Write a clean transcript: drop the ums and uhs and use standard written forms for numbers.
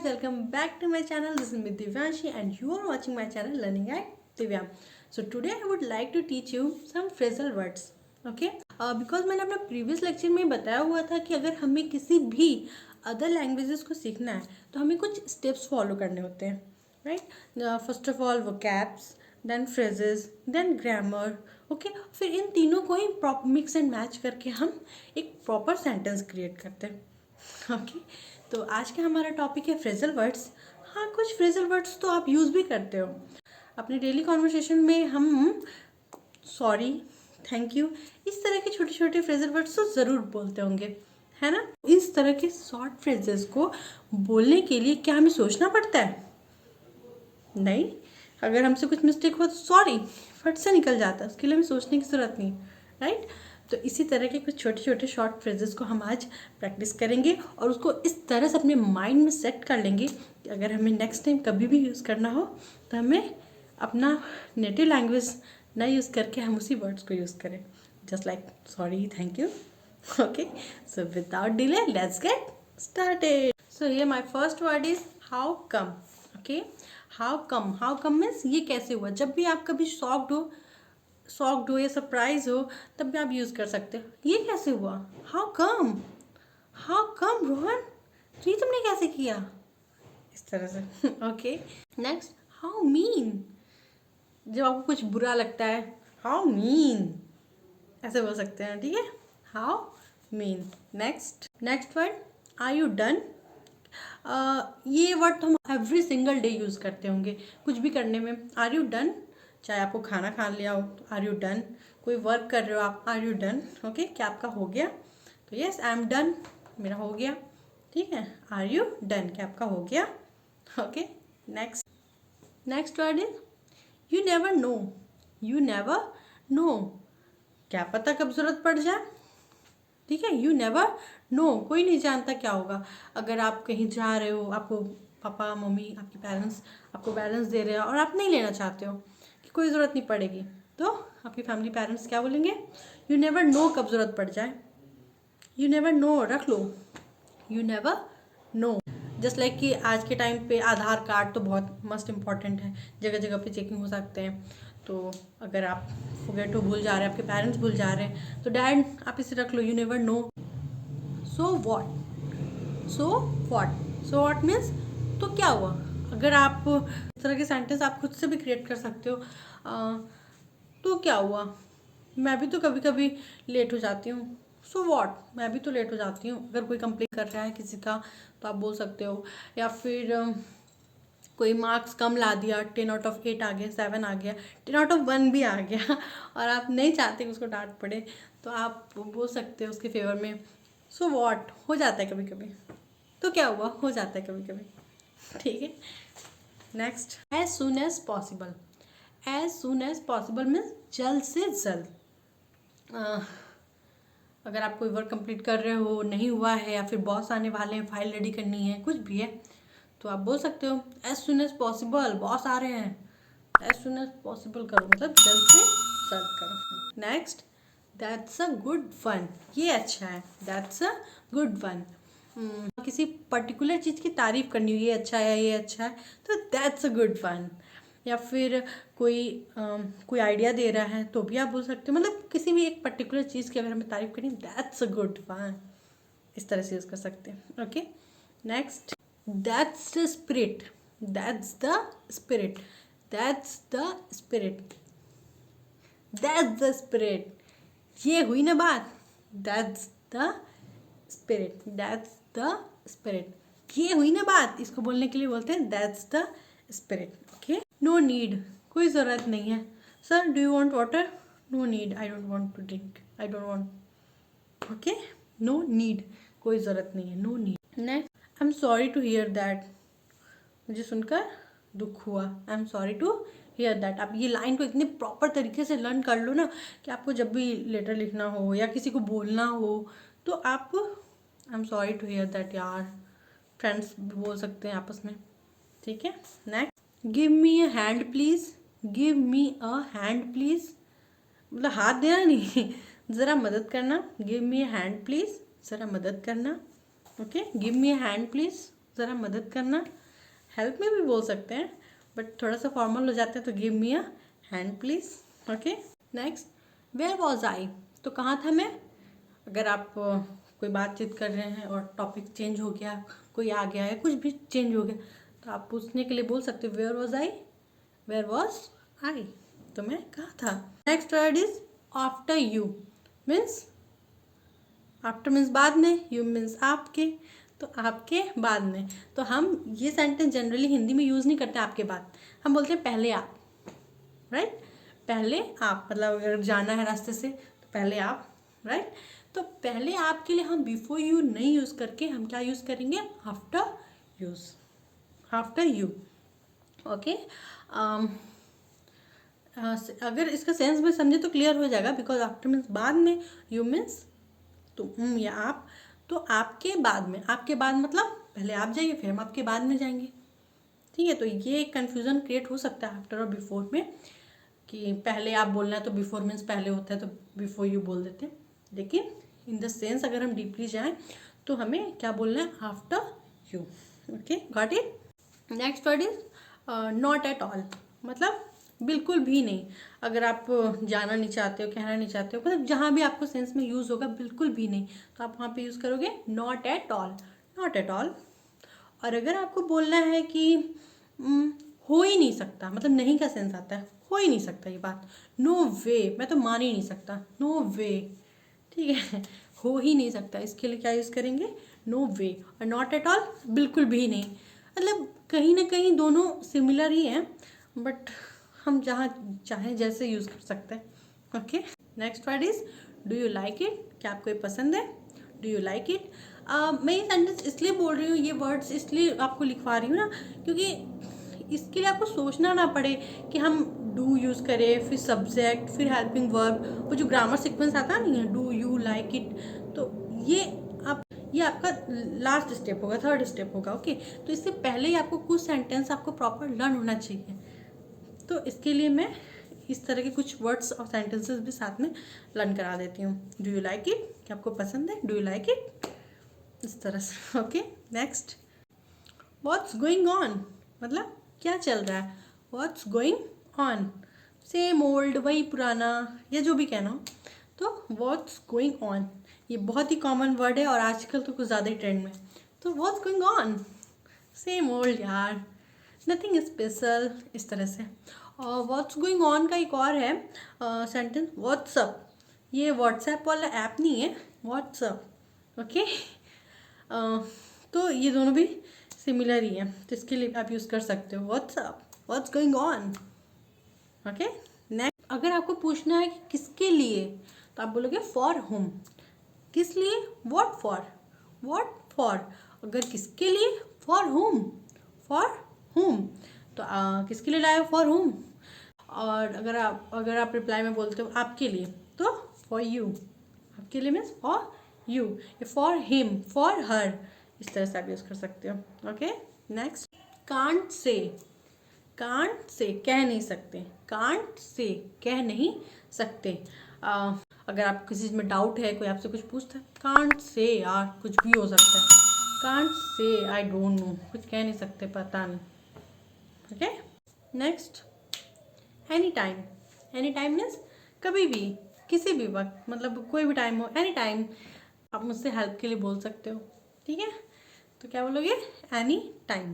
guys, welcome back to my channel. This is me Divyanshi and you are watching my channel Learning at Divya. So today I would like to teach you some phrasal words. Okay? Because मैंने अपना previous lecture में बताया हुआ था कि अगर हमें किसी भी अदर लैंग्वेजेस को सीखना है तो हमें कुछ स्टेप्स फॉलो करने होते हैं, right? First of all vocabs, then phrases, then grammar. Okay, फिर इन तीनों को ही मिक्स एंड मैच करके हम एक प्रॉपर सेंटेंस क्रिएट करते हैं. ओके, तो आज का हमारा टॉपिक है फ्रेजल वर्ड्स. हाँ, कुछ फ्रेजल वर्ड्स तो आप यूज़ भी करते हो अपने डेली कॉन्वर्सेशन में. हम सॉरी, थैंक यू, इस तरह के छोटे छोटे फ्रेजल वर्ड्स तो ज़रूर बोलते होंगे, है ना? इस तरह के शॉर्ट फ्रेजेस को बोलने के लिए क्या हमें सोचना पड़ता है? नहीं. अगर हमसे कुछ मिस्टेक हो तो सॉरी फट से निकल जाता है, उसके लिए हमें सोचने की ज़रूरत नहीं, राइट? तो इसी तरह के कुछ छोटे छोटे शॉर्ट फ्रेजेस को हम आज प्रैक्टिस करेंगे और उसको इस तरह से अपने माइंड में सेट कर लेंगे कि अगर हमें नेक्स्ट टाइम कभी भी यूज़ करना हो तो हमें अपना नेटिव लैंग्वेज ना यूज़ करके हम उसी वर्ड्स को यूज़ करें, just like sorry, thank you. Okay, so without delay let's get started. So ये my first word is how come. Okay, how come means ये कैसे हुआ. जब भी आप कभी शॉक्ड हो या सरप्राइज हो तब भी आप यूज़ कर सकते हो. ये कैसे हुआ? हाउ कम रोहन, तो ये तुमने कैसे किया? इस तरह से. Okay, next how mean. जब आपको कुछ बुरा लगता है, हाउ मीन, ऐसे बोल सकते हैं, ठीक है? How mean. Next word are you done. ये वर्ड तो हम एवरी सिंगल डे यूज़ करते होंगे कुछ भी करने में. आर यू डन, चाहे आपको खाना खा लिया हो तो आर यू डन. कोई वर्क कर रहे हो आप, आर यू डन. ओके, क्या आपका हो गया? तो यस, आई एम डन, मेरा हो गया, ठीक है. आर यू डन, क्या आपका हो गया? Okay, next word is you never no. क्या पता कब ज़रूरत पड़ जाए, ठीक है. यू नेवर नो, कोई नहीं जानता क्या होगा. अगर आप कहीं जा रहे हो, आपको पापा मम्मी आपके पेरेंट्स आपको बैलेंस दे रहे हैं और आप नहीं लेना चाहते हो कि कोई ज़रूरत नहीं पड़ेगी, तो आपकी फैमिली पेरेंट्स क्या बोलेंगे? यू नेवर नो, कब ज़रूरत पड़ जाए. यू नेवर नो, रख लो. You never know. Just like कि आज के टाइम पे आधार कार्ड तो बहुत मस्ट इम्पॉर्टेंट है, जगह जगह पे चेकिंग हो सकते हैं. तो अगर आप फॉरगेट हो, भूल जा रहे हैं, आपके पेरेंट्स भूल जा रहे हैं, तो डैड आप इसे रख लो. You never know. So what means तो क्या हुआ. अगर आप इस तरह के सेंटेंस आप खुद से भी क्रिएट कर सकते हो. तो क्या हुआ, मैं भी तो कभी कभी लेट हो जाती हूँ. सो वॉट, मैं भी तो लेट हो जाती हूँ. अगर कोई कंप्लेंट कर रहा है किसी का तो आप बोल सकते हो. या फिर कोई मार्क्स कम ला दिया, 10/8 आ गया, 7 आ गया, 10/1 भी आ गया और आप नहीं चाहते कि उसको डांट पड़े, तो आप बोल सकते हो उसके फेवर में सो वॉट. हो जाता है कभी कभी, तो क्या हुआ, हो जाता है कभी कभी, ठीक है. Next, as soon as possible means जल्द से जल्द. अगर आप कोई वर्क कंप्लीट कर रहे हो, नहीं हुआ है, या फिर बॉस आने वाले हैं, फाइल रेडी करनी है, कुछ भी है, तो आप बोल सकते हो as soon as possible, boss आ रहे हैं, एज सुन एज पॉसिबल करो, मतलब जल्द से जल्द करो. Next, that's a good one. ये अच्छा है, दैट्स अ गुड वन. किसी पर्टिकुलर चीज़ की तारीफ करनी हो, ये अच्छा है, तो दैट्स अ गुड वन. या फिर कोई आइडिया दे रहा है तो भी आप बोल सकते हो. मतलब किसी भी एक पर्टिकुलर चीज़ की अगर हमें तारीफ करनी, दैट्स अ गुड वन, इस तरह से यूज़ कर सकते हैं. Okay, next, that's the spirit. ये हुई ना बात. That's the spirit. ये हुई ना बात, इसको बोलने के लिए बोलते हैं that's the spirit. Okay, no need, कोई ज़रूरत नहीं है. Sir do you want water? No need, I don't want to drink, I don't want. Okay, no need, कोई ज़रूरत नहीं है, no need. Next, I am sorry to hear that. मुझे सुनकर दुख हुआ. I am sorry to hear that. आप ये लाइन को इतने प्रॉपर तरीके से लर्न कर लो ना कि आपको जब भी लेटर लिखना हो या किसी को बोलना हो तो आप I am sorry to hear that, यार, फ्रेंड्स बोल सकते हैं आपस में, ठीक है. Next, give me a hand please. मतलब हाथ देना नहीं, ज़रा मदद करना. Give me a hand please, ज़रा मदद करना. Okay, give me a hand please. ज़रा मदद करना, हेल्प में भी बोल सकते हैं, बट थोड़ा सा फॉर्मल हो जाते हैं तो give me a hand please. Okay, next, where was I, तो कहाँ था मैं। अगर आप कोई बातचीत कर रहे हैं और टॉपिक चेंज हो गया, कोई आ गया है, कुछ भी चेंज हो गया, तो आप पूछने के लिए बोल सकते हो where was I, where was I, तो मैं कहाँ था। Next word is after you, means after means बाद में, यू मीन्स आपके, तो आपके बाद में। तो हम ये सेंटेंस जनरली हिंदी में यूज़ नहीं करते आपके बाद, हम बोलते हैं पहले आप, राइट। पहले आप मतलब अगर जाना है रास्ते से तो पहले आप, राइट। तो पहले आप के लिए हम बिफोर यू नहीं यूज़ करके हम क्या यूज़ करेंगे, after use, after you. Okay, अगर इसका सेंस में समझे तो क्लियर हो जाएगा, बिकॉज आफ्टर मीन्स बाद में, यू मीन्स तुम या आप, तो आपके बाद में, आपके बाद मतलब पहले आप जाइए फिर हम आपके बाद में जाएंगे, ठीक है। तो ये कन्फ्यूज़न क्रिएट हो सकता है आफ्टर और बिफोर में, कि पहले आप बोलना है तो बिफोर मीन्स पहले होता है तो बिफोर यू बोल देते हैं, लेकिन इन द सेंस अगर हम डीपली जाएं तो हमें क्या बोलना है, after you. Okay, got it. Next word is not at all, मतलब बिल्कुल भी नहीं। अगर आप जाना नहीं चाहते हो, कहना नहीं चाहते हो, मतलब जहाँ भी आपको सेंस में यूज़ होगा बिल्कुल भी नहीं, तो आप वहाँ पे यूज़ करोगे not at all, not at all. और अगर आपको बोलना है कि हो ही नहीं सकता, मतलब नहीं का सेंस आता है, हो ही नहीं सकता ये बात, नो वे, मैं तो मान ही नहीं सकता, नो वे, ठीक है। हो ही नहीं सकता, इसके लिए क्या यूज़ करेंगे, नो वे। और नॉट एट ऑल, बिल्कुल भी नहीं, मतलब कहीं ना कहीं दोनों सिमिलर ही हैं, बट हम जहाँ चाहें जैसे यूज़ कर सकते हैं। Okay, next word is do you like it, क्या आपको ये पसंद है, डू यू लाइक इट। मैं ये सेंटेंस इसलिए बोल रही हूँ, ये वर्ड्स इसलिए आपको लिखवा रही हूँ ना, क्योंकि इसके लिए आपको सोचना ना पड़े कि हम डू यूज़ करें, फिर सब्जेक्ट, फिर हेल्पिंग वर्ब, वो जो ग्रामर सीक्वेंस आता नहीं है, डू यू लाइक इट, तो ये आपका लास्ट स्टेप होगा, थर्ड स्टेप होगा। ओके, तो इससे पहले ही आपको कुछ सेंटेंस आपको प्रॉपर लर्न होना चाहिए, तो इसके लिए मैं इस तरह के कुछ वर्ड्स और सेंटेंसेस भी साथ में लर्न करा देती हूँ। डू यू लाइक इट, क्या आपको पसंद है, डू यू लाइक इट, इस तरह से। Okay, next, what's going on, मतलब क्या चल रहा है, what's going on, same old, वही पुराना, या जो भी कहना हो, तो व्हाट्स गोइंग ऑन ये बहुत ही कॉमन वर्ड है और आजकल तो कुछ ज़्यादा ही ट्रेंड में। तो what's going on, same old यार, नथिंग स्पेशल, इस तरह से। और व्हाट्स गोइंग ऑन का एक और है सेंटेंस, व्हाट्सअप, ये व्हाट्सएप वाला ऐप नहीं है, व्हाट्सअप। ओके, तो ये दोनों भी सिमिलर ही है, तो इसके लिए आप यूज़ कर सकते हो what's up, what's going on. Okay, next, अगर आपको पूछना है कि किसके लिए, तो आप बोलोगे फॉर हुम, किस लिए, व्हाट फॉर, व्हाट फॉर। अगर किसके लिए, फॉर हुम, फॉर हुम, तो किसके लिए लाए, फॉर हुम। और अगर आप रिप्लाई में बोलते हो आपके लिए, तो फॉर यू, आपके लिए means for you, for him, for her, इस तरह से आप यूज़ कर सकते हो। Okay, next, can't say, can't say कह नहीं सकते, कांट से कह नहीं सकते। अगर आप किसी चीज़ में डाउट है, कोई आपसे कुछ पूछता है, कांट से यार, कुछ भी हो सकता है, can't say I don't know, कुछ कह नहीं सकते, पता नहीं। Okay, next, any time, any time means कभी भी, किसी भी वक्त, मतलब कोई भी टाइम हो, एनी टाइम आप मुझसे हेल्प के लिए बोल सकते हो, ठीक है। तो क्या बोलोगे, एनी टाइम।